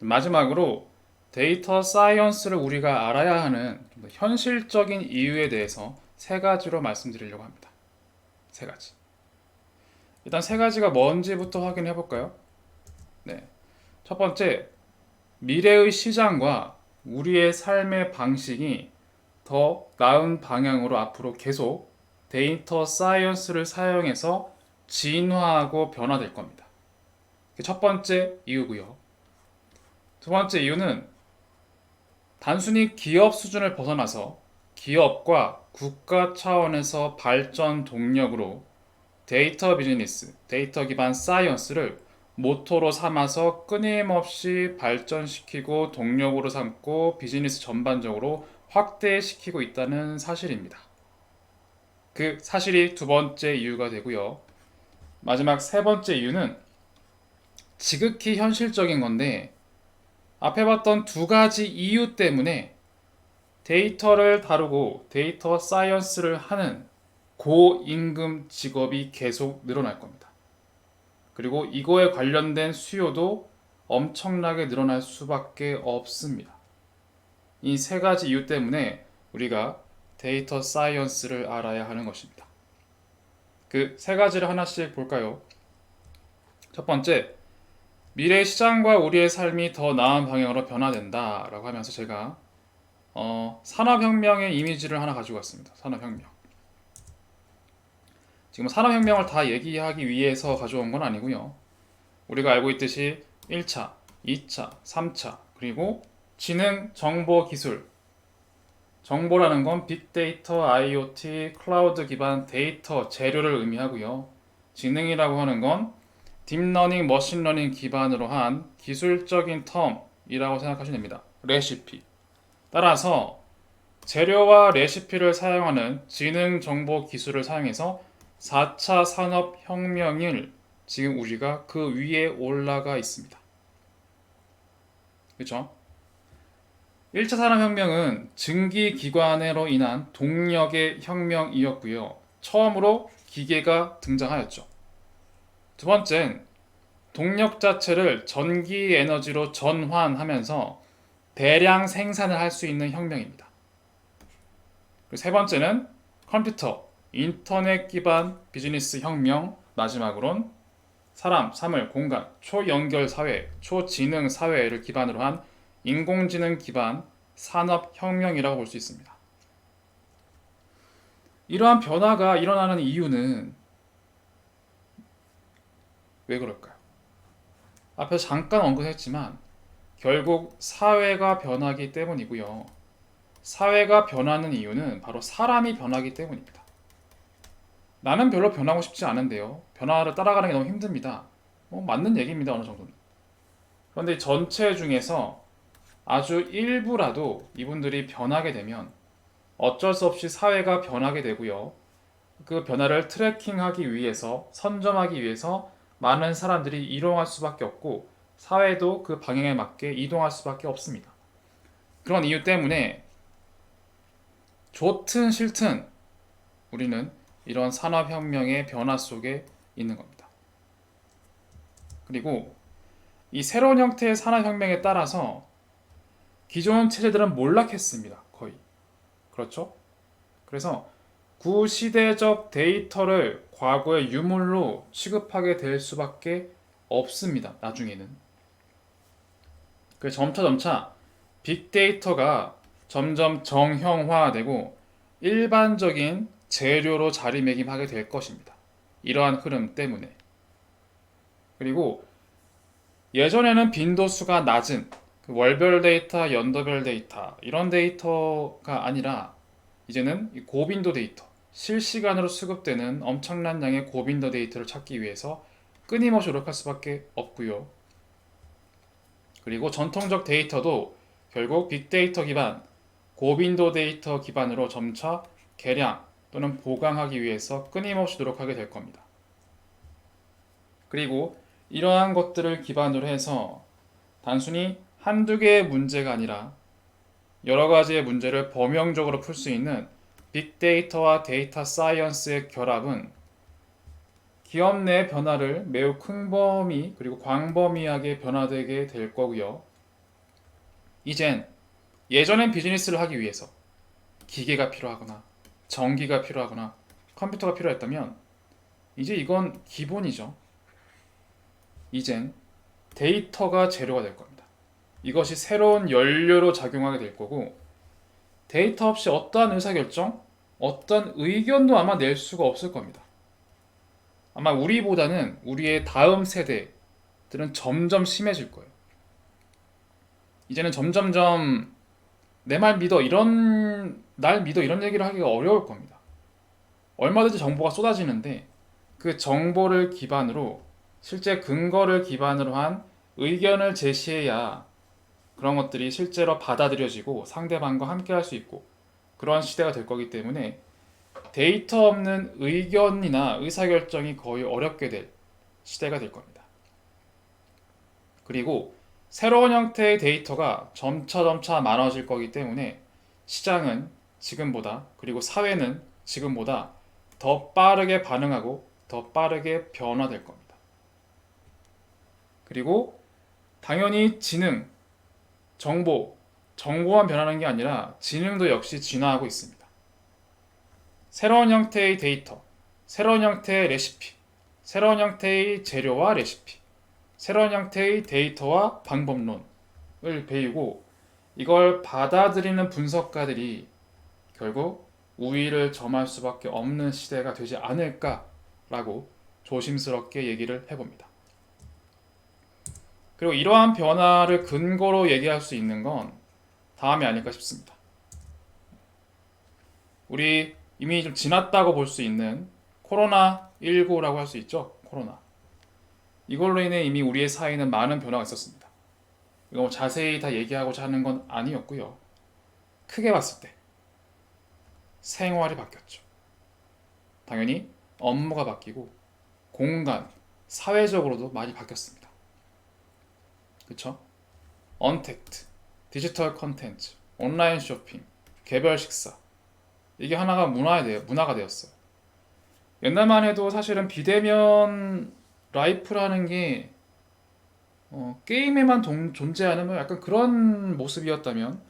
마지막으로 데이터 사이언스를 우리가 알아야 하는 좀더 현실적인 이유에 대해서 세 가지로 말씀드리려고 합니다. 세 가지. 일단 세 가지가 뭔지부터 확인해 볼까요? 네. 첫 번째, 미래의 시장과 우리의 삶의 방식이 더 나은 방향으로 앞으로 계속 데이터 사이언스를 사용해서 진화하고 변화될 겁니다. 그게 첫 번째 이유고요. 두 번째 이유는 단순히 기업 수준을 벗어나서 기업과 국가 차원에서 발전 동력으로 데이터 비즈니스, 데이터 기반 사이언스를 모토로 삼아서 끊임없이 발전시키고 동력으로 삼고 비즈니스 전반적으로 확대시키고 있다는 사실입니다. 그 사실이 두 번째 이유가 되고요. 마지막 세 번째 이유는 지극히 현실적인 건데 앞에 봤던 두 가지 이유 때문에 데이터를 다루고 데이터 사이언스를 하는 고임금 직업이 계속 늘어날 겁니다. 그리고 이거에 관련된 수요도 엄청나게 늘어날 수밖에 없습니다. 이 세 가지 이유 때문에 우리가 데이터 사이언스를 알아야 하는 것입니다. 그 세 가지를 하나씩 볼까요? 첫 번째, 미래 시장과 우리의 삶이 더 나은 방향으로 변화된다라고 하면서 제가 산업혁명의 이미지를 하나 가지고 왔습니다. 산업혁명. 지금 산업혁명을 다 얘기하기 위해서 가져온 건 아니고요. 우리가 알고 있듯이 1차, 2차, 3차, 그리고 지능, 정보, 기술. 정보라는 건 빅데이터, IoT, 클라우드 기반 데이터 재료를 의미하고요. 지능이라고 하는 건 딥러닝, 머신러닝 기반으로 한 기술적인 텀이라고 생각하시면 됩니다. 레시피. 따라서 재료와 레시피를 사용하는 지능, 정보, 기술을 사용해서 4차 산업혁명을 지금 우리가 그 위에 올라가 있습니다. 그렇죠? 1차 산업혁명은 증기기관으로 인한 동력의 혁명이었고요. 처음으로 기계가 등장하였죠. 두 번째는 동력 자체를 전기 에너지로 전환하면서 대량 생산을 할 수 있는 혁명입니다. 그리고 세 번째는 컴퓨터, 인터넷 기반 비즈니스 혁명, 마지막으론 사람, 사물, 공간, 초연결 사회, 초지능 사회를 기반으로 한 인공지능 기반 산업혁명이라고 볼 수 있습니다. 이러한 변화가 일어나는 이유는 왜 그럴까요? 앞에서 잠깐 언급했지만 결국 사회가 변하기 때문이고요. 사회가 변하는 이유는 바로 사람이 변하기 때문입니다. 나는 별로 변하고 싶지 않은데요. 변화를 따라가는 게 너무 힘듭니다. 맞는 얘기입니다. 어느 정도는. 그런데 전체 중에서 아주 일부라도 이분들이 변하게 되면 어쩔 수 없이 사회가 변하게 되고요. 그 변화를 트래킹하기 위해서, 선점하기 위해서 많은 사람들이 이동할 수밖에 없고 사회도 그 방향에 맞게 이동할 수밖에 없습니다. 그런 이유 때문에 좋든 싫든 우리는 이런 산업혁명의 변화 속에 있는 겁니다. 그리고 이 새로운 형태의 산업혁명에 따라서 기존 체제들은 몰락했습니다. 거의. 그렇죠? 그래서 구시대적 데이터를 과거의 유물로 취급하게 될 수밖에 없습니다. 나중에는. 그래서 점차 빅데이터가 점점 정형화되고 일반적인 재료로 자리매김하게 될 것입니다. 이러한 흐름 때문에. 그리고 예전에는 빈도수가 낮은 월별 데이터, 연도별 데이터 이런 데이터가 아니라 이제는 고빈도 데이터, 실시간으로 수급되는 엄청난 양의 고빈도 데이터를 찾기 위해서 끊임없이 노력할 수밖에 없고요. 그리고 전통적 데이터도 결국 빅데이터 기반, 고빈도 데이터 기반으로 점차 개량 또는 보강하기 위해서 끊임없이 노력하게 될 겁니다. 그리고 이러한 것들을 기반으로 해서 단순히 한두 개의 문제가 아니라 여러 가지의 문제를 범용적으로 풀 수 있는 빅데이터와 데이터 사이언스의 결합은 기업 내 변화를 매우 큰 범위 그리고 광범위하게 변화되게 될 거고요. 이젠 예전엔 비즈니스를 하기 위해서 기계가 필요하거나 전기가 필요하거나 컴퓨터가 필요했다면 이제 이건 기본이죠. 이젠 데이터가 재료가 될 겁니다. 이것이 새로운 연료로 작용하게 될 거고 데이터 없이 어떠한 의사결정, 어떤 의견도 아마 낼 수가 없을 겁니다. 아마 우리보다는 우리의 다음 세대들은 점점 심해질 거예요. 이제는 점점점 내 말 믿어 이런 날 믿어 이런 얘기를 하기가 어려울 겁니다. 얼마든지 정보가 쏟아지는데 그 정보를 기반으로 실제 근거를 기반으로 한 의견을 제시해야 그런 것들이 실제로 받아들여지고 상대방과 함께 할 수 있고 그런 시대가 될 거기 때문에 데이터 없는 의견이나 의사결정이 거의 어렵게 될 시대가 될 겁니다. 그리고 새로운 형태의 데이터가 점차 많아질 거기 때문에 시장은 지금보다 그리고 사회는 지금보다 더 빠르게 반응하고 더 빠르게 변화될 겁니다. 그리고 당연히 지능, 정보만 변하는 게 아니라 지능도 역시 진화하고 있습니다. 새로운 형태의 데이터, 새로운 형태의 레시피, 새로운 형태의 재료와 레시피, 새로운 형태의 데이터와 방법론을 배우고 이걸 받아들이는 분석가들이 결국 우위를 점할 수밖에 없는 시대가 되지 않을까라고 조심스럽게 얘기를 해봅니다. 그리고 이러한 변화를 근거로 얘기할 수 있는 건 다음이 아닐까 싶습니다. 우리 이미 좀 지났다고 볼 수 있는 코로나19라고 할 수 있죠. 코로나. 이걸로 인해 이미 우리의 사회에는 많은 변화가 있었습니다. 이거 뭐 자세히 다 얘기하고자 하는 건 아니었고요. 크게 봤을 때 생활이 바뀌었죠. 당연히 업무가 바뀌고 공간, 사회적으로도 많이 바뀌었습니다. 그쵸? 언택트, 디지털 컨텐츠, 온라인 쇼핑, 개별 식사 이게 하나가 문화가 되었어요. 옛날만 해도 사실은 비대면 라이프라는 게 게임에만 존재하는 뭐 약간 그런 모습이었다면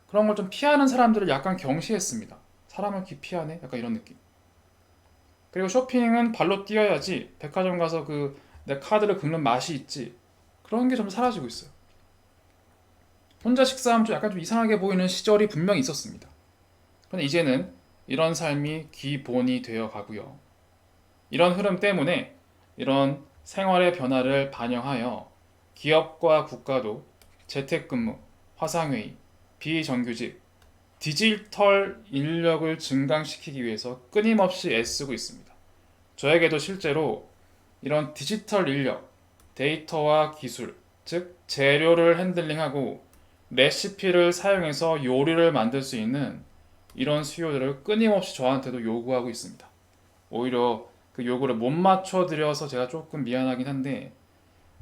그런 걸 좀 피하는 사람들을 약간 경시했습니다. 사람을 기피하네? 약간 이런 느낌. 그리고 쇼핑은 발로 뛰어야지 백화점 가서 내 카드를 긁는 맛이 있지. 그런 게 좀 사라지고 있어요. 혼자 식사하면 좀 이상하게 보이는 시절이 분명히 있었습니다. 그런데 이제는 이런 삶이 기본이 되어 가고요. 이런 흐름 때문에 이런 생활의 변화를 반영하여 기업과 국가도 재택근무, 화상회의, 비정규직, 디지털 인력을 증강시키기 위해서 끊임없이 애쓰고 있습니다. 저에게도 실제로 이런 디지털 인력, 데이터와 기술, 즉 재료를 핸들링하고 레시피를 사용해서 요리를 만들 수 있는 이런 수요들을 끊임없이 저한테도 요구하고 있습니다. 오히려 그 요구를 못 맞춰드려서 제가 조금 미안하긴 한데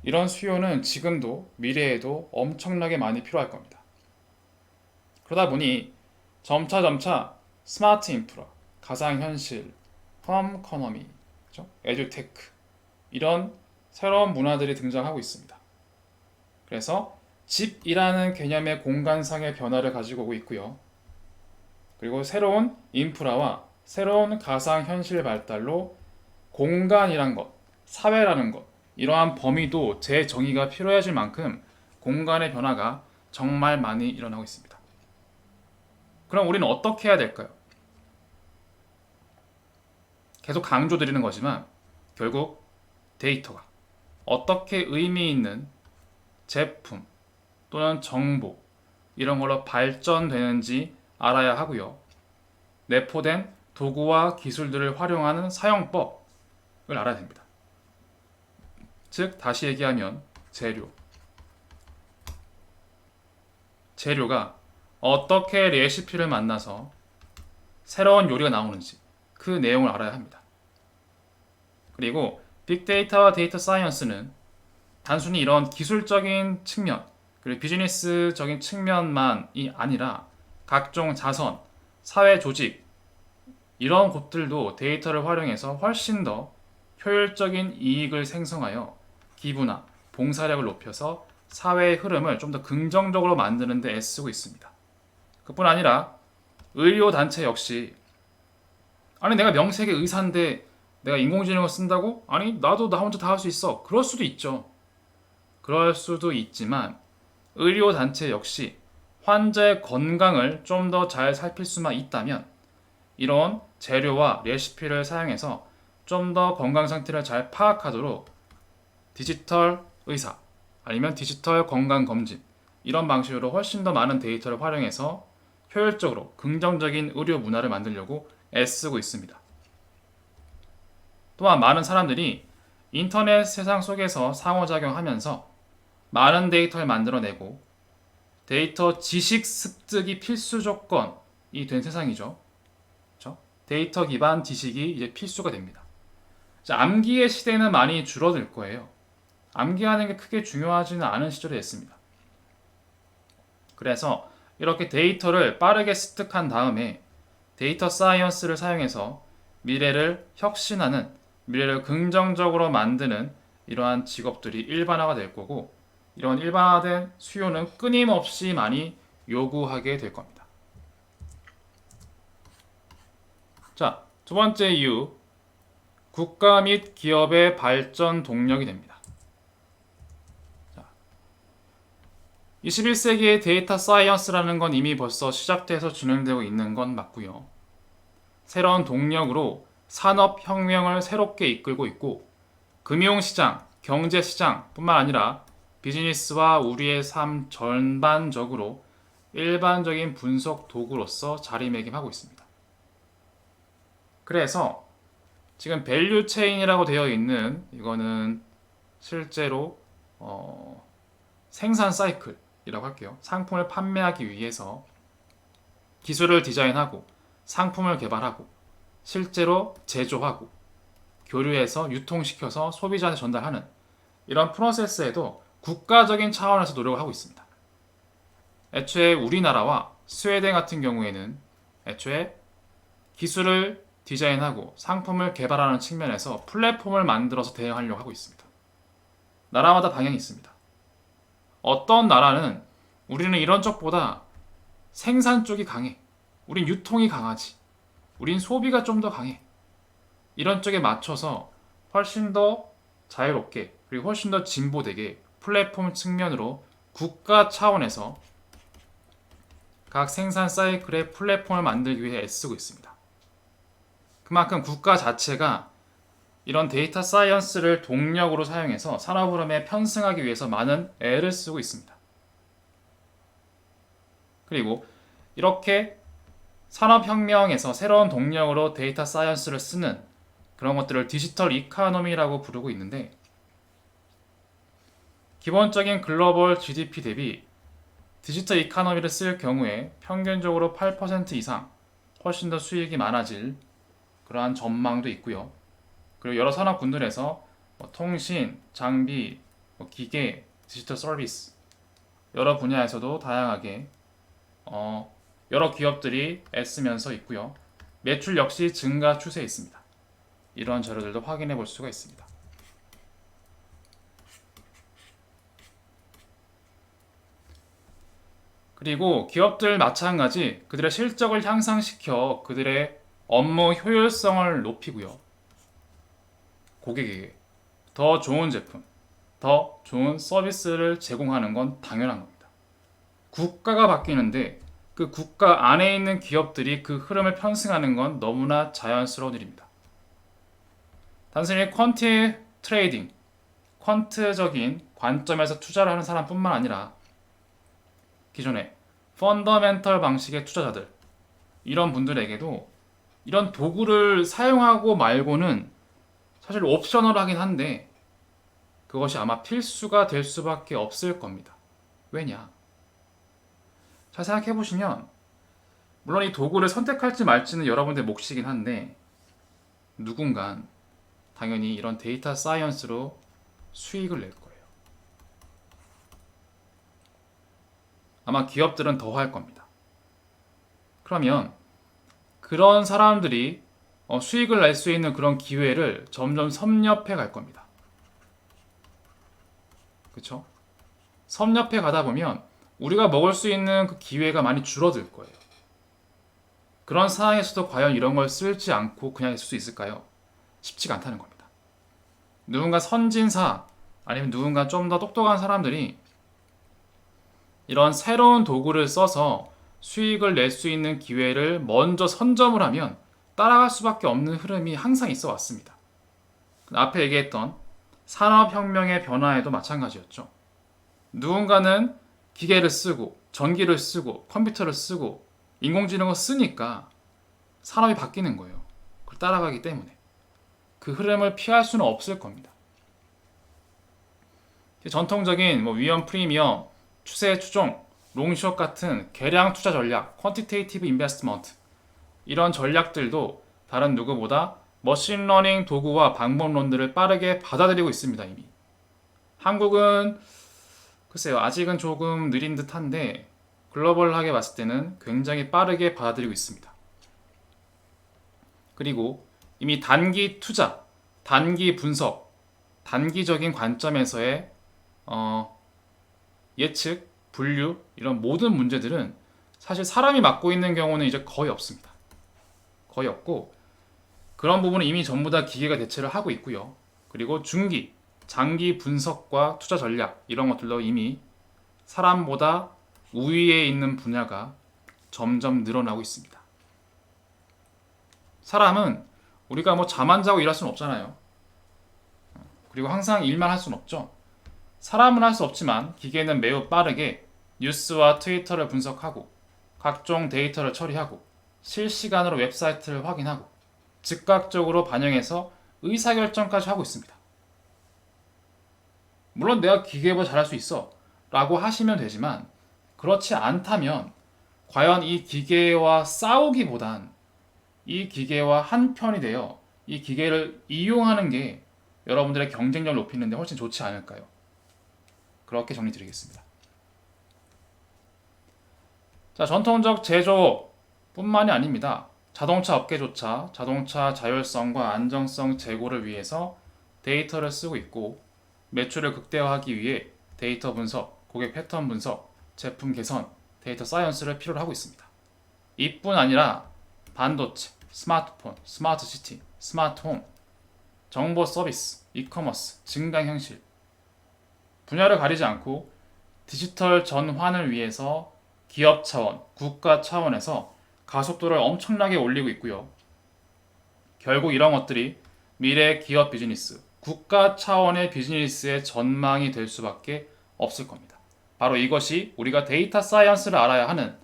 이런 수요는 지금도 미래에도 엄청나게 많이 필요할 겁니다. 그러다 보니 점차 스마트 인프라, 가상현실, 홈커너미, 에듀테크 이런 새로운 문화들이 등장하고 있습니다. 그래서 집이라는 개념의 공간상의 변화를 가지고 오고 있고요. 그리고 새로운 인프라와 새로운 가상현실 발달로 공간이란 것, 사회라는 것 이러한 범위도 재정의가 필요해질 만큼 공간의 변화가 정말 많이 일어나고 있습니다. 그럼 우리는 어떻게 해야 될까요? 계속 강조드리는 거지만 결국 데이터가 어떻게 의미 있는 제품 또는 정보 이런 걸로 발전되는지 알아야 하고요. 내포된 도구와 기술들을 활용하는 사용법을 알아야 됩니다. 즉 다시 얘기하면 재료가 어떻게 레시피를 만나서 새로운 요리가 나오는지 그 내용을 알아야 합니다. 그리고 빅데이터와 데이터 사이언스는 단순히 이런 기술적인 측면 그리고 비즈니스적인 측면만이 아니라 각종 자선, 사회 조직 이런 곳들도 데이터를 활용해서 훨씬 더 효율적인 이익을 생성하여 기부나 봉사력을 높여서 사회의 흐름을 좀 더 긍정적으로 만드는 데 애쓰고 있습니다. 그뿐 아니라 의료단체 역시 아니 내가 명색의 의사인데 내가 인공지능을 쓴다고? 아니 나도 나 혼자 다 할 수 있어. 그럴 수도 있죠. 그럴 수도 있지만 의료단체 역시 환자의 건강을 좀 더 잘 살필 수만 있다면 이런 재료와 레시피를 사용해서 좀 더 건강 상태를 잘 파악하도록 디지털 의사 아니면 디지털 건강 검진 이런 방식으로 훨씬 더 많은 데이터를 활용해서 효율적으로 긍정적인 의료 문화를 만들려고 애쓰고 있습니다. 또한 많은 사람들이 인터넷 세상 속에서 상호작용하면서 많은 데이터를 만들어내고 데이터 지식 습득이 필수 조건이 된 세상이죠. 그렇죠? 데이터 기반 지식이 이제 필수가 됩니다. 암기의 시대는 많이 줄어들 거예요. 암기하는 게 크게 중요하지는 않은 시절이 됐습니다. 그래서 이렇게 데이터를 빠르게 습득한 다음에 데이터 사이언스를 사용해서 미래를 혁신하는, 미래를 긍정적으로 만드는 이러한 직업들이 일반화가 될 거고 이런 일반화된 수요는 끊임없이 많이 요구하게 될 겁니다. 자, 두 번째 이유, 국가 및 기업의 발전 동력이 됩니다. 21세기의 데이터 사이언스라는 건 이미 벌써 시작돼서 진행되고 있는 건 맞고요. 새로운 동력으로 산업혁명을 새롭게 이끌고 있고 금융시장, 경제시장뿐만 아니라 비즈니스와 우리의 삶 전반적으로 일반적인 분석 도구로서 자리매김하고 있습니다. 그래서 지금 밸류 체인이라고 되어 있는 이거는 실제로 생산 사이클이라고 할게요. 상품을 판매하기 위해서 기술을 디자인하고 상품을 개발하고 실제로 제조하고 교류해서 유통시켜서 소비자한테 전달하는 이런 프로세스에도 국가적인 차원에서 노력을 하고 있습니다. 애초에 우리나라와 스웨덴 같은 경우에는 애초에 기술을 디자인하고 상품을 개발하는 측면에서 플랫폼을 만들어서 대응하려고 하고 있습니다. 나라마다 방향이 있습니다. 어떤 나라는 우리는 이런 쪽보다 생산 쪽이 강해. 우린 유통이 강하지. 우린 소비가 좀 더 강해. 이런 쪽에 맞춰서 훨씬 더 자유롭게 그리고 훨씬 더 진보되게 플랫폼 측면으로 국가 차원에서 각 생산 사이클의 플랫폼을 만들기 위해 애쓰고 있습니다. 그만큼 국가 자체가 이런 데이터 사이언스를 동력으로 사용해서 산업 흐름에 편승하기 위해서 많은 애를 쓰고 있습니다. 그리고 이렇게 산업혁명에서 새로운 동력으로 데이터 사이언스를 쓰는 그런 것들을 디지털 이코노미라고 부르고 있는데 기본적인 글로벌 GDP 대비 디지털 이코노미를 쓸 경우에 평균적으로 8% 이상 훨씬 더 수익이 많아질 그러한 전망도 있고요. 그리고 여러 산업 군들에서 통신, 장비, 기계, 디지털 서비스 여러 분야에서도 다양하게 여러 기업들이 애쓰면서 있고요. 매출 역시 증가 추세에 있습니다. 이러한 자료들도 확인해 볼 수가 있습니다. 그리고 기업들 마찬가지 그들의 실적을 향상시켜 그들의 업무 효율성을 높이고요. 고객에게 더 좋은 제품, 더 좋은 서비스를 제공하는 건 당연한 겁니다. 국가가 바뀌는데 그 국가 안에 있는 기업들이 그 흐름을 편승하는 건 너무나 자연스러운 일입니다. 단순히 퀀티 트레이딩, 퀀트적인 관점에서 투자를 하는 사람뿐만 아니라 기존의 펀더멘털 방식의 투자자들 이런 분들에게도 이런 도구를 사용하고 말고는 사실 옵셔널하긴 한데 그것이 아마 필수가 될 수밖에 없을 겁니다. 왜냐? 잘 생각해 보시면 물론 이 도구를 선택할지 말지는 여러분의 몫이긴 한데 누군간 당연히 이런 데이터 사이언스로 수익을 낼 거예요. 아마 기업들은 더 할 겁니다. 그러면 그런 사람들이 수익을 낼 수 있는 그런 기회를 점점 섭렵해 갈 겁니다. 그렇죠? 섭렵해 가다 보면 우리가 먹을 수 있는 그 기회가 많이 줄어들 거예요. 그런 상황에서도 과연 이런 걸 쓸지 않고 그냥 있을 수 있을까요? 쉽지가 않다는 겁니다. 누군가 선진사 아니면 누군가 좀 더 똑똑한 사람들이 이런 새로운 도구를 써서 수익을 낼 수 있는 기회를 먼저 선점을 하면 따라갈 수밖에 없는 흐름이 항상 있어 왔습니다. 앞에 얘기했던 산업혁명의 변화에도 마찬가지였죠. 누군가는 기계를 쓰고 전기를 쓰고 컴퓨터를 쓰고 인공지능을 쓰니까 산업이 바뀌는 거예요. 그걸 따라가기 때문에 그 흐름을 피할 수는 없을 겁니다. 전통적인 위험 프리미엄, 추세 추종, 롱숏 같은 계량 투자 전략, 퀀티테이티브 인베스트먼트 이런 전략들도 다른 누구보다 머신러닝 도구와 방법론들을 빠르게 받아들이고 있습니다. 이미 한국은 글쎄요, 아직은 조금 느린 듯한데 글로벌하게 봤을 때는 굉장히 빠르게 받아들이고 있습니다. 그리고 이미 단기 투자, 단기 분석, 단기적인 관점에서의 예측, 분류 이런 모든 문제들은 사실 사람이 맡고 있는 경우는 이제 거의 없습니다. 거의 없고 그런 부분은 이미 전부 다 기계가 대체를 하고 있고요. 그리고 중기, 장기 분석과 투자 전략 이런 것들도 이미 사람보다 우위에 있는 분야가 점점 늘어나고 있습니다. 사람은 우리가 잠 안 자고 일할 수는 없잖아요. 그리고 항상 일만 할 수는 없죠. 사람은 할 수 없지만 기계는 매우 빠르게 뉴스와 트위터를 분석하고 각종 데이터를 처리하고 실시간으로 웹사이트를 확인하고 즉각적으로 반영해서 의사결정까지 하고 있습니다. 물론 내가 기계보다 잘할 수 있어 라고 하시면 되지만 그렇지 않다면 과연 이 기계와 싸우기보단 이 기계와 한편이 되어 이 기계를 이용하는 게 여러분들의 경쟁력을 높이는 데 훨씬 좋지 않을까요? 그렇게 정리드리겠습니다. 자, 전통적 제조뿐만이 아닙니다. 자동차 업계조차 자동차 자율성과 안정성 제고를 위해서 데이터를 쓰고 있고 매출을 극대화하기 위해 데이터 분석, 고객 패턴 분석, 제품 개선, 데이터 사이언스를 필요로 하고 있습니다. 이뿐 아니라 반도체, 스마트폰, 스마트시티, 스마트홈, 정보 서비스, 이커머스, 증강현실 분야를 가리지 않고 디지털 전환을 위해서 기업 차원, 국가 차원에서 가속도를 엄청나게 올리고 있고요. 결국 이런 것들이 미래 기업 비즈니스, 국가 차원의 비즈니스의 전망이 될 수밖에 없을 겁니다. 바로 이것이 우리가 데이터 사이언스를 알아야 하는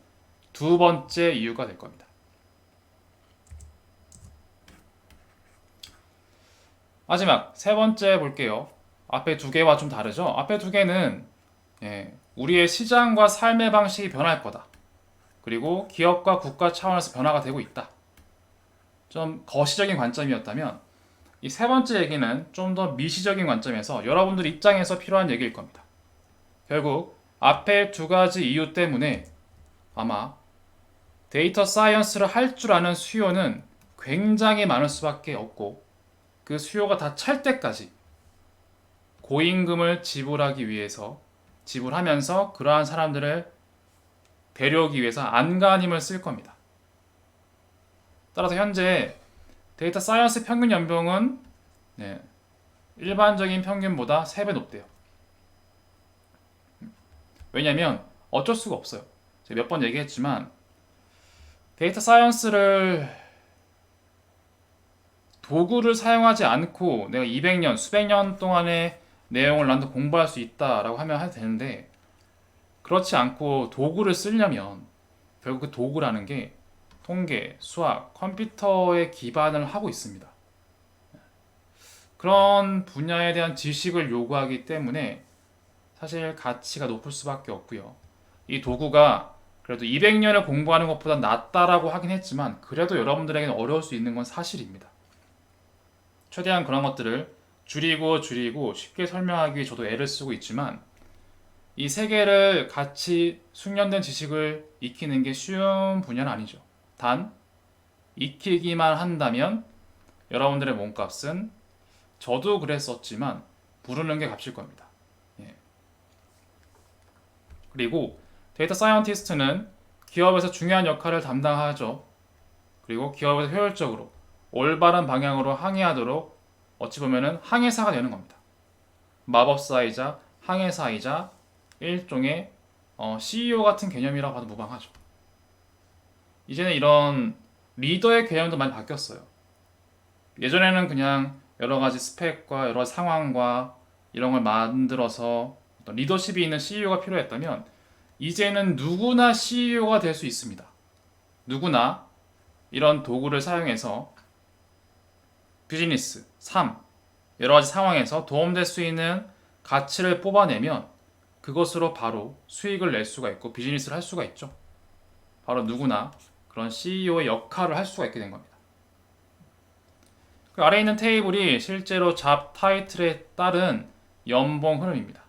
두 번째 이유가 될 겁니다. 마지막 세 번째 볼게요. 앞에 두 개와 좀 다르죠? 앞에 두 개는 우리의 시장과 삶의 방식이 변할 거다. 그리고 기업과 국가 차원에서 변화가 되고 있다. 좀 거시적인 관점이었다면 이 세 번째 얘기는 좀 더 미시적인 관점에서 여러분들 입장에서 필요한 얘기일 겁니다. 결국 앞에 두 가지 이유 때문에 아마 데이터 사이언스를 할 줄 아는 수요는 굉장히 많을 수밖에 없고 그 수요가 다 찰 때까지 고임금을 지불하면서 그러한 사람들을 데려오기 위해서 안간힘을 쓸 겁니다. 따라서 현재 데이터 사이언스 평균 연봉은 일반적인 평균보다 3배 높대요. 왜냐면 어쩔 수가 없어요. 제가 몇 번 얘기했지만 데이터 사이언스를 도구를 사용하지 않고 내가 200년, 수백 년 동안의 내용을 나도 공부할 수 있다라고 하면 해도 되는데 그렇지 않고 도구를 쓰려면 결국 그 도구라는 게 통계, 수학, 컴퓨터에 기반을 하고 있습니다. 그런 분야에 대한 지식을 요구하기 때문에 사실 가치가 높을 수밖에 없고요. 이 도구가 그래도 200년을 공부하는 것보다 낫다라고 하긴 했지만 그래도 여러분들에게는 어려울 수 있는 건 사실입니다. 최대한 그런 것들을 줄이고 쉽게 설명하기 위해 저도 애를 쓰고 있지만 이 세 개를 같이 숙련된 지식을 익히는 게 쉬운 분야는 아니죠. 단 익히기만 한다면 여러분들의 몸값은 저도 그랬었지만 부르는 게 값일 겁니다. 그리고 데이터 사이언티스트는 기업에서 중요한 역할을 담당하죠. 그리고 기업에서 효율적으로 올바른 방향으로 항해하도록 어찌 보면은 항해사가 되는 겁니다. 마법사이자 항해사이자 일종의 CEO 같은 개념이라고 봐도 무방하죠. 이제는 이런 리더의 개념도 많이 바뀌었어요. 예전에는 그냥 여러 가지 스펙과 여러 가지 상황과 이런 걸 만들어서 어떤 리더십이 있는 CEO가 필요했다면 이제는 누구나 CEO가 될 수 있습니다. 누구나 이런 도구를 사용해서 비즈니스, 삶, 여러 가지 상황에서 도움될 수 있는 가치를 뽑아내면 그것으로 바로 수익을 낼 수가 있고 비즈니스를 할 수가 있죠. 바로 누구나 그런 CEO의 역할을 할 수가 있게 된 겁니다. 그 아래에 있는 테이블이 실제로 잡 타이틀에 따른 연봉 흐름입니다.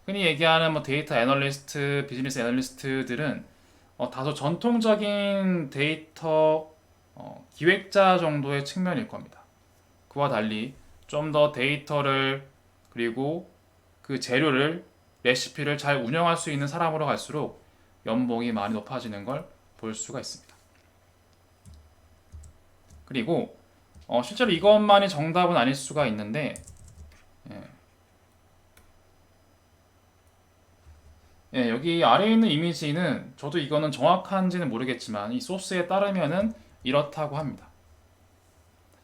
흔히 얘기하는 데이터 애널리스트, 비즈니스 애널리스트들은 다소 전통적인 데이터 기획자 정도의 측면일 겁니다. 그와 달리 좀 더 데이터를 그리고 그 재료를 레시피를 잘 운영할 수 있는 사람으로 갈수록 연봉이 많이 높아지는 걸 볼 수가 있습니다. 그리고 실제로 이것만이 정답은 아닐 수가 있는데 여기 아래에 있는 이미지는 저도 이거는 정확한지는 모르겠지만 이 소스에 따르면은 이렇다고 합니다.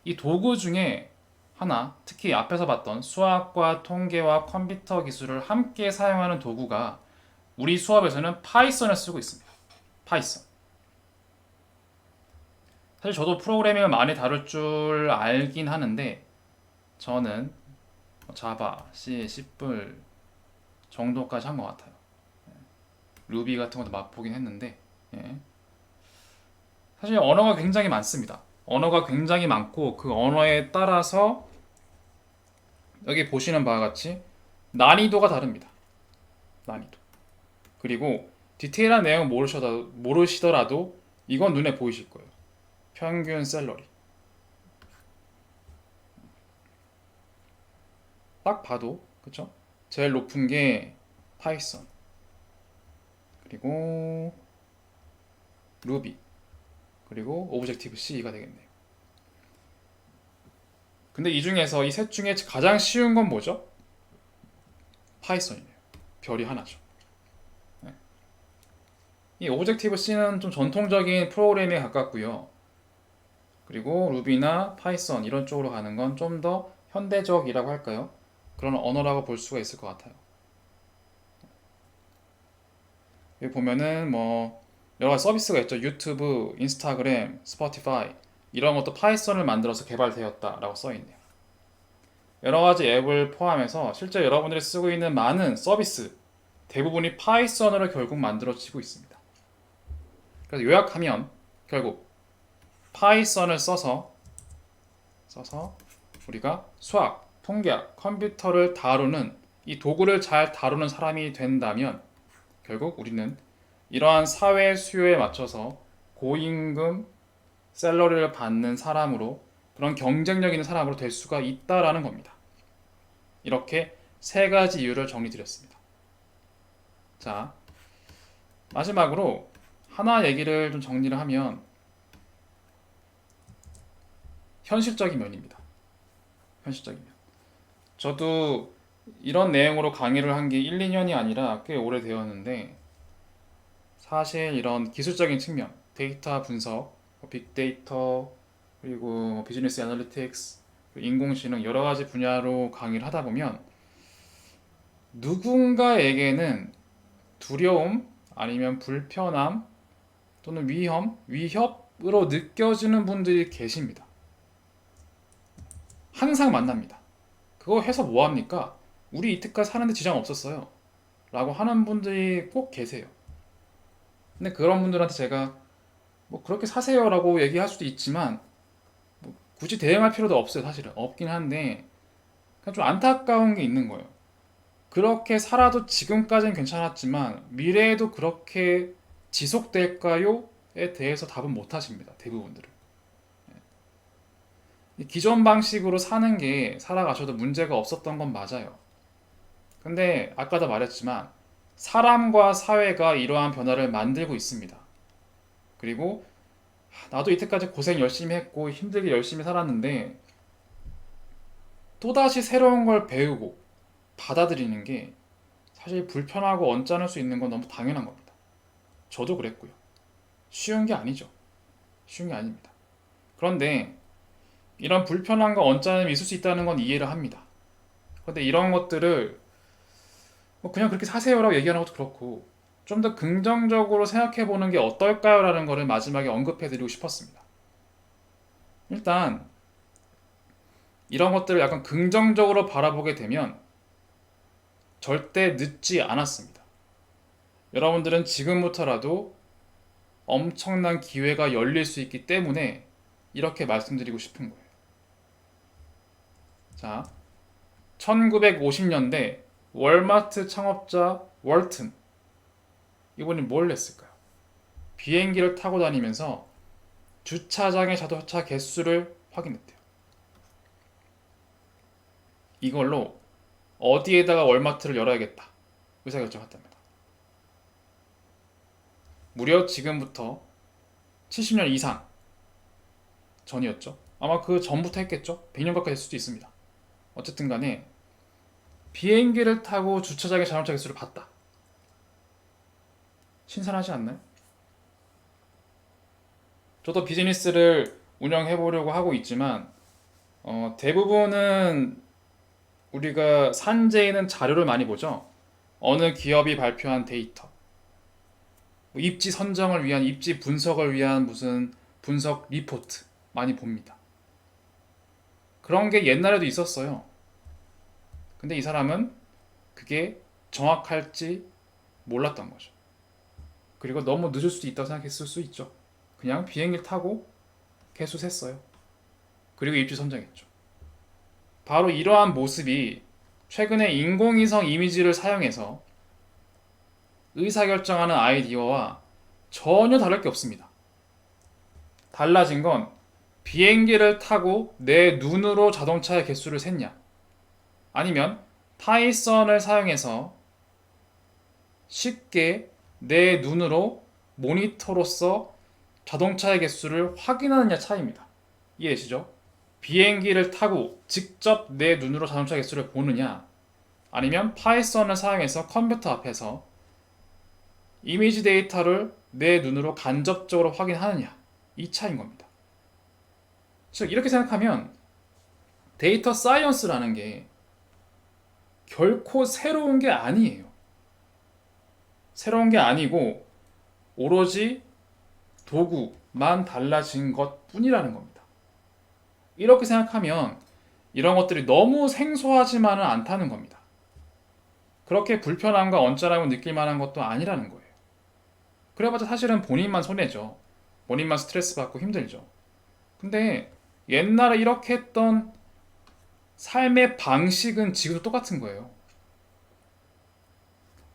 이 도구 중에 하나, 특히 앞에서 봤던 수학과 통계와 컴퓨터 기술을 함께 사용하는 도구가 우리 수업에서는 파이썬을 쓰고 있습니다. 파이썬. 사실 저도 프로그래밍을 많이 다룰 줄 알긴 하는데 저는 자바, C, C++ 정도까지 한 것 같아요. 루비 같은 것도 맛보긴 했는데 사실 언어가 굉장히 많습니다. 언어가 굉장히 많고 그 언어에 따라서 여기 보시는 바와 같이 난이도가 다릅니다. 난이도. 그리고 디테일한 내용 모르시더라도 이건 눈에 보이실 거예요. 평균 샐러리. 딱 봐도 그쵸? 제일 높은 게 파이썬. 그리고 루비. 그리고 오브젝티브 C가 되겠네요. 근데 이 중에서 이 셋 중에 가장 쉬운 건 뭐죠? 파이썬이네요. 별이 하나죠. 네. 이 오브젝티브 C는 좀 전통적인 프로그래밍에 가깝고요. 그리고 루비나 파이썬 이런 쪽으로 가는 건 좀 더 현대적이라고 할까요? 그런 언어라고 볼 수가 있을 것 같아요. 여기 보면은 여러 가지 서비스가 있죠. 유튜브, 인스타그램, 스포티파이 이런 것도 파이썬을 만들어서 개발되었다라고 써 있네요. 여러 가지 앱을 포함해서 실제 여러분들이 쓰고 있는 많은 서비스 대부분이 파이썬으로 결국 만들어지고 있습니다. 그래서 요약하면 결국 파이썬을 써서 우리가 수학, 통계학, 컴퓨터를 다루는 이 도구를 잘 다루는 사람이 된다면 결국 우리는 이러한 사회 수요에 맞춰서 고임금 샐러리를 받는 사람으로 그런 경쟁력 있는 사람으로 될 수가 있다라는 겁니다. 이렇게 세 가지 이유를 정리드렸습니다. 자, 마지막으로 하나 얘기를 좀 정리를 하면 현실적인 면입니다. 현실적인 면. 저도 이런 내용으로 강의를 한 게 1, 2년이 아니라 꽤 오래되었는데 사실 이런 기술적인 측면, 데이터 분석, 빅데이터, 그리고 비즈니스 애널리틱스, 인공지능 여러 가지 분야로 강의를 하다 보면 누군가에게는 두려움 아니면 불편함 또는 위협으로 느껴지는 분들이 계십니다. 항상 만납니다. 그거 해서 뭐 합니까? 우리 이때까지 사는데 지장 없었어요. 라고 하는 분들이 꼭 계세요. 근데 그런 분들한테 제가 그렇게 사세요라고 얘기할 수도 있지만 굳이 대응할 필요도 없어요. 사실은 없긴 한데 그냥 좀 안타까운 게 있는 거예요. 그렇게 살아도 지금까지는 괜찮았지만 미래에도 그렇게 지속될까요?에 대해서 답은 못 하십니다. 대부분들은. 기존 방식으로 사는 게 살아가셔도 문제가 없었던 건 맞아요. 근데 아까도 말했지만 사람과 사회가 이러한 변화를 만들고 있습니다. 그리고 나도 이때까지 고생 열심히 했고 힘들게 열심히 살았는데 또다시 새로운 걸 배우고 받아들이는 게 사실 불편하고 언짢을 수 있는 건 너무 당연한 겁니다. 저도 그랬고요. 쉬운 게 아니죠. 쉬운 게 아닙니다. 그런데 이런 불편함과 언짢음이 있을 수 있다는 건 이해를 합니다. 그런데 이런 것들을 뭐 그냥 그렇게 사세요라고 얘기하는 것도 그렇고 좀 더 긍정적으로 생각해 보는 게 어떨까요? 라는 거를 마지막에 언급해 드리고 싶었습니다. 일단 이런 것들을 약간 긍정적으로 바라보게 되면 절대 늦지 않았습니다. 여러분들은 지금부터라도 엄청난 기회가 열릴 수 있기 때문에 이렇게 말씀드리고 싶은 거예요. 자, 1950년대 월마트 창업자 월튼, 이분이 뭘 했을까요? 비행기를 타고 다니면서 주차장의 자동차 개수를 확인했대요. 이걸로 어디에다가 월마트를 열어야겠다 의사결정했답니다. 무려 지금부터 70년 이상 전이었죠. 아마 그 전부터 했겠죠. 100년 가까이 될 수도 있습니다. 어쨌든 간에 비행기를 타고 주차장의 자동차 개수를 봤다. 신선하지 않나요? 저도 비즈니스를 운영해 보려고 하고 있지만 대부분은 우리가 산재에는 자료를 많이 보죠. 어느 기업이 발표한 데이터, 뭐 입지 선정을 위한 입지 분석을 위한 무슨 분석 리포트 많이 봅니다. 그런 게 옛날에도 있었어요. 근데 이 사람은 그게 정확할지 몰랐던 거죠. 그리고 너무 늦을 수도 있다고 생각했을 수 있죠. 그냥 비행기를 타고 개수 셌어요. 그리고 입지 선정했죠. 바로 이러한 모습이 최근에 인공위성 이미지를 사용해서 의사결정하는 아이디어와 전혀 다를 게 없습니다. 달라진 건 비행기를 타고 내 눈으로 자동차의 개수를 셌냐, 아니면 파이썬을 사용해서 쉽게 내 눈으로 모니터로서 자동차의 개수를 확인하느냐 차이입니다. 이해되시죠? 비행기를 타고 직접 내 눈으로 자동차 개수를 보느냐, 아니면 파이썬을 사용해서 컴퓨터 앞에서 이미지 데이터를 내 눈으로 간접적으로 확인하느냐, 이 차이인 겁니다. 즉 이렇게 생각하면 데이터 사이언스라는 게 결코 새로운 게 아니에요. 새로운 게 아니고 오로지 도구만 달라진 것 뿐이라는 겁니다. 이렇게 생각하면 이런 것들이 너무 생소하지만은 않다는 겁니다. 그렇게 불편함과 언짢음을 느낄 만한 것도 아니라는 거예요. 그래봤자 사실은 본인만 손해죠. 본인만 스트레스 받고 힘들죠. 근데 옛날에 이렇게 했던 삶의 방식은 지금도 똑같은 거예요.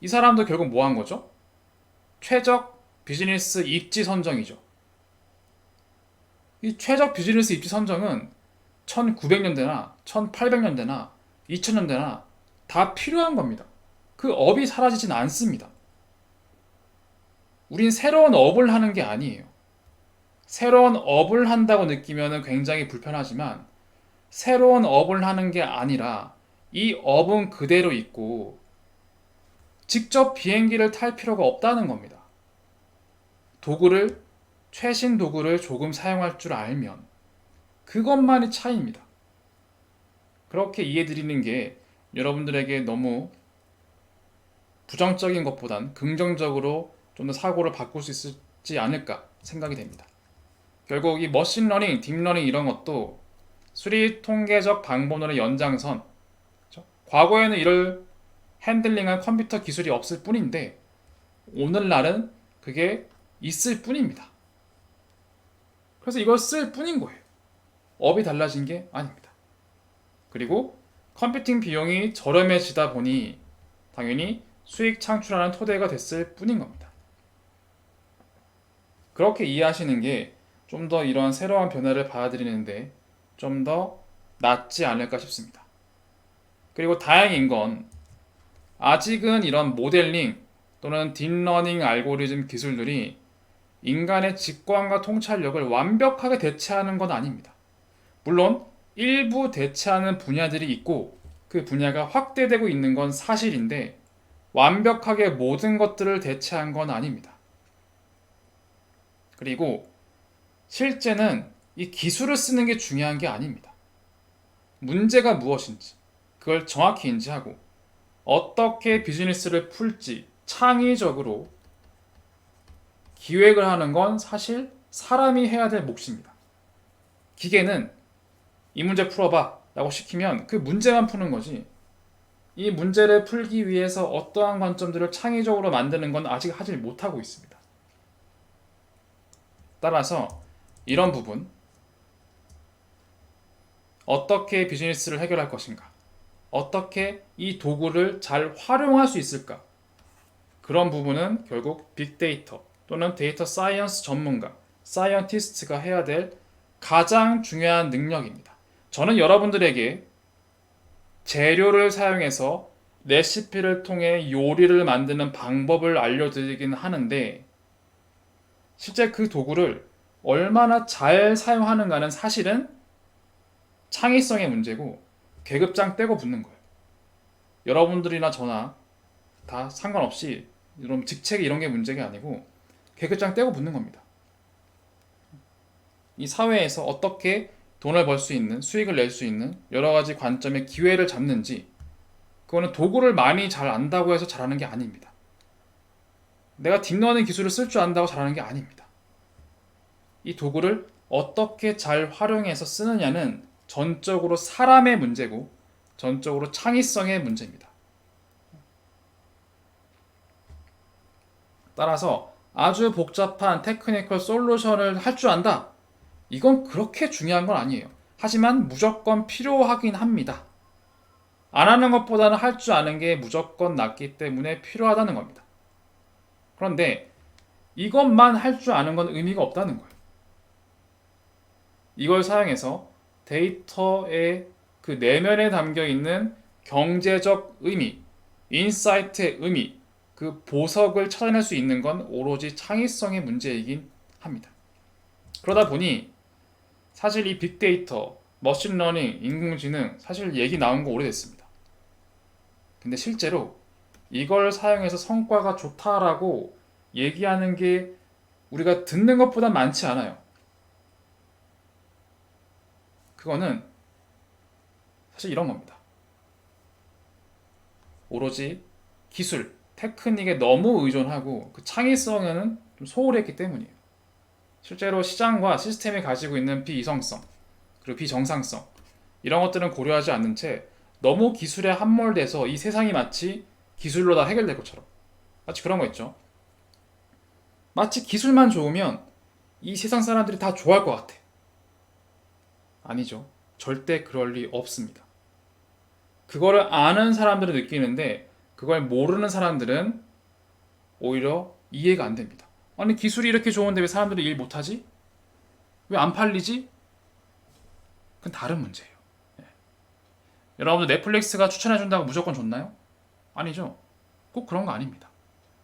이 사람도 결국 뭐 한 거죠? 최적 비즈니스 입지 선정이죠. 이 최적 비즈니스 입지 선정은 1900년대나 1800년대나 2000년대나 다 필요한 겁니다. 그 업이 사라지진 않습니다. 우린 새로운 업을 하는 게 아니에요. 새로운 업을 한다고 느끼면 굉장히 불편하지만 새로운 업을 하는 게 아니라 이 업은 그대로 있고 직접 비행기를 탈 필요가 없다는 겁니다. 도구를, 최신 도구를 조금 사용할 줄 알면 그것만이 차이입니다. 그렇게 이해드리는 게 여러분들에게 너무 부정적인 것보단 긍정적으로 좀 더 사고를 바꿀 수 있지 않을까 생각이 됩니다. 결국 이 머신러닝, 딥러닝 이런 것도 수리 통계적 방법론의 연장선, 그렇죠? 과거에는 이를 핸들링한 컴퓨터 기술이 없을 뿐인데 오늘날은 그게 있을 뿐입니다. 그래서 이걸 쓸 뿐인 거예요. 업이 달라진 게 아닙니다. 그리고 컴퓨팅 비용이 저렴해지다 보니 당연히 수익 창출하는 토대가 됐을 뿐인 겁니다. 그렇게 이해하시는 게 좀 더 이러한 새로운 변화를 받아들이는데 좀 더 낫지 않을까 싶습니다. 그리고 다행인 건 아직은 이런 모델링, 또는 딥러닝 알고리즘 기술들이 인간의 직관과 통찰력을 완벽하게 대체하는 건 아닙니다. 물론 일부 대체하는 분야들이 있고 그 분야가 확대되고 있는 건 사실인데 완벽하게 모든 것들을 대체한 건 아닙니다. 그리고 실제는 이 기술을 쓰는 게 중요한 게 아닙니다. 문제가 무엇인지 그걸 정확히 인지하고 어떻게 비즈니스를 풀지 창의적으로 기획을 하는 건 사실 사람이 해야 될 몫입니다. 기계는 이 문제 풀어봐 라고 시키면 그 문제만 푸는 거지 이 문제를 풀기 위해서 어떠한 관점들을 창의적으로 만드는 건 아직 하지 못하고 있습니다. 따라서 이런 부분 어떻게 비즈니스를 해결할 것인가 어떻게 이 도구를 잘 활용할 수 있을까 그런 부분은 결국 빅데이터 또는 데이터 사이언스 전문가 사이언티스트가 해야 될 가장 중요한 능력입니다. 저는 여러분들에게 재료를 사용해서 레시피를 통해 요리를 만드는 방법을 알려드리긴 하는데 실제 그 도구를 얼마나 잘 사용하는가는 사실은 창의성의 문제고 계급장 떼고 붙는 거예요. 여러분들이나 저나 다 상관없이 이런 직책이 이런 게 문제가 아니고 계급장 떼고 붙는 겁니다. 이 사회에서 어떻게 돈을 벌 수 있는 수익을 낼 수 있는 여러 가지 관점의 기회를 잡는지 그거는 도구를 많이 잘 안다고 해서 잘하는 게 아닙니다. 내가 딥러닝 기술을 쓸 줄 안다고 잘하는 게 아닙니다. 이 도구를 어떻게 잘 활용해서 쓰느냐는 전적으로 사람의 문제고 전적으로 창의성의 문제입니다. 따라서 아주 복잡한 테크니컬 솔루션을 할 줄 안다. 이건 그렇게 중요한 건 아니에요. 하지만 무조건 필요하긴 합니다. 안 하는 것보다는 할 줄 아는 게 무조건 낫기 때문에 필요하다는 겁니다. 그런데 이것만 할 줄 아는 건 의미가 없다는 거예요. 이걸 사용해서 데이터의 그 내면에 담겨 있는 경제적 의미, 인사이트의 의미, 그 보석을 찾아낼 수 있는 건 오로지 창의성의 문제이긴 합니다. 그러다 보니 사실 이 빅데이터, 머신러닝, 인공지능 사실 얘기 나온 거 오래됐습니다. 근데 실제로 이걸 사용해서 성과가 좋다라고 얘기하는 게 우리가 듣는 것보다 많지 않아요. 그거는 사실 이런 겁니다. 오로지 기술, 테크닉에 너무 의존하고 그 창의성에는 좀 소홀했기 때문이에요. 실제로 시장과 시스템이 가지고 있는 비이성성, 그리고 비정상성 이런 것들은 고려하지 않는 채 너무 기술에 함몰돼서 이 세상이 마치 기술로 다 해결될 것처럼 마치 그런 거 있죠. 마치 기술만 좋으면 이 세상 사람들이 다 좋아할 것 같아. 아니죠. 절대 그럴 리 없습니다. 그거를 아는 사람들은 느끼는데 그걸 모르는 사람들은 오히려 이해가 안 됩니다. 아니 기술이 이렇게 좋은데 왜 사람들이 일 못하지? 왜 안 팔리지? 그건 다른 문제예요. 예. 여러분들 넷플릭스가 추천해준다고 무조건 좋나요? 아니죠. 꼭 그런 거 아닙니다.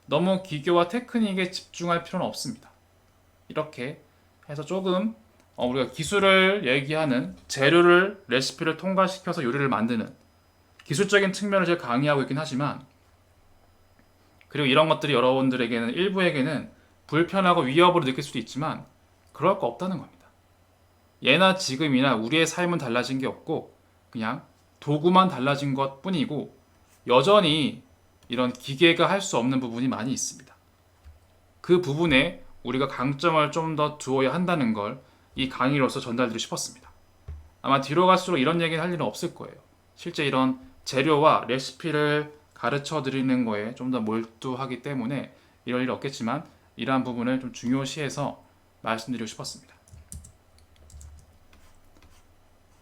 너무 기교와 테크닉에 집중할 필요는 없습니다. 이렇게 해서 조금 우리가 기술을 얘기하는 재료를 레시피를 통과시켜서 요리를 만드는 기술적인 측면을 제가 강의하고 있긴 하지만 그리고 이런 것들이 여러분들에게는 일부에게는 불편하고 위협으로 느낄 수도 있지만 그럴 거 없다는 겁니다. 예나 지금이나 우리의 삶은 달라진 게 없고 그냥 도구만 달라진 것 뿐이고 여전히 이런 기계가 할 수 없는 부분이 많이 있습니다. 그 부분에 우리가 강점을 좀 더 두어야 한다는 걸 이 강의로서 전달드리고 싶었습니다. 아마 뒤로 갈수록 이런 얘기를 할 일은 없을 거예요. 실제 이런 재료와 레시피를 가르쳐 드리는 거에 좀 더 몰두하기 때문에 이럴 일 없겠지만 이러한 부분을 좀 중요시해서 말씀드리고 싶었습니다.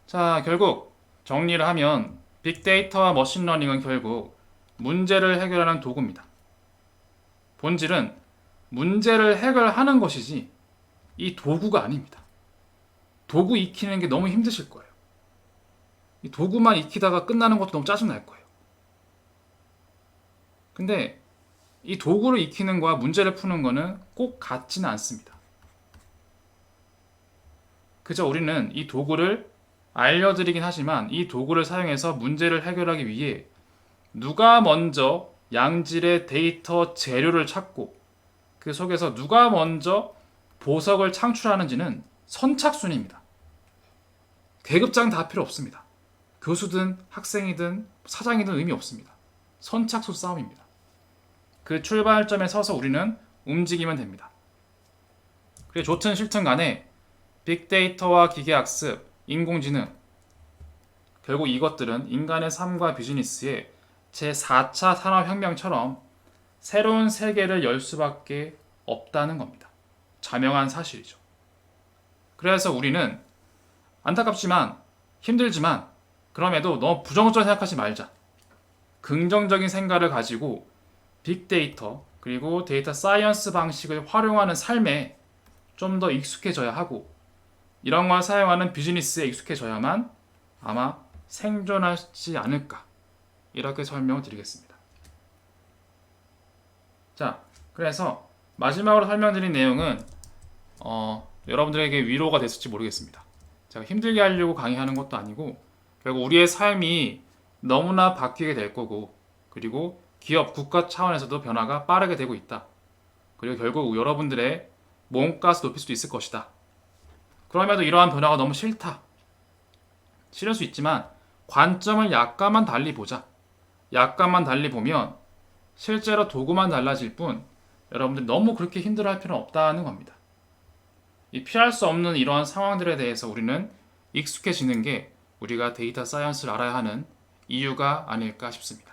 자, 결국 정리를 하면 빅데이터와 머신러닝은 결국 문제를 해결하는 도구입니다. 본질은 문제를 해결하는 것이지 이 도구가 아닙니다. 도구 익히는 게 너무 힘드실 거예요. 이 도구만 익히다가 끝나는 것도 너무 짜증날 거예요. 근데 이 도구를 익히는 거와 문제를 푸는 거는 꼭 같지는 않습니다. 그저 우리는 이 도구를 알려드리긴 하지만 이 도구를 사용해서 문제를 해결하기 위해 누가 먼저 양질의 데이터 재료를 찾고 그 속에서 누가 먼저 보석을 창출하는지는 선착순입니다. 계급장 다 필요 없습니다. 교수든 학생이든 사장이든 의미 없습니다. 선착순 싸움입니다. 그 출발점에 서서 우리는 움직이면 됩니다. 그래 좋든 싫든 간에 빅데이터와 기계학습, 인공지능 결국 이것들은 인간의 삶과 비즈니스의 제4차 산업혁명처럼 새로운 세계를 열 수밖에 없다는 겁니다. 자명한 사실이죠. 그래서 우리는 안타깝지만 힘들지만 그럼에도 너무 부정적으로 생각하지 말자. 긍정적인 생각을 가지고 빅데이터 그리고 데이터 사이언스 방식을 활용하는 삶에 좀 더 익숙해져야 하고 이런 걸 사용하는 비즈니스에 익숙해져야만 아마 생존하지 않을까 이렇게 설명을 드리겠습니다. 자, 그래서 마지막으로 설명드린 내용은 여러분들에게 위로가 됐을지 모르겠습니다. 제가 힘들게 하려고 강의하는 것도 아니고 결국 우리의 삶이 너무나 바뀌게 될 거고 그리고 기업, 국가 차원에서도 변화가 빠르게 되고 있다. 그리고 결국 여러분들의 몸값을 높일 수도 있을 것이다. 그럼에도 이러한 변화가 너무 싫다. 싫을 수 있지만 관점을 약간만 달리 보자. 약간만 달리 보면 실제로 도구만 달라질 뿐 여러분들이 너무 그렇게 힘들어할 필요는 없다는 겁니다. 이 피할 수 없는 이러한 상황들에 대해서 우리는 익숙해지는 게 우리가 데이터 사이언스를 알아야 하는 이유가 아닐까 싶습니다.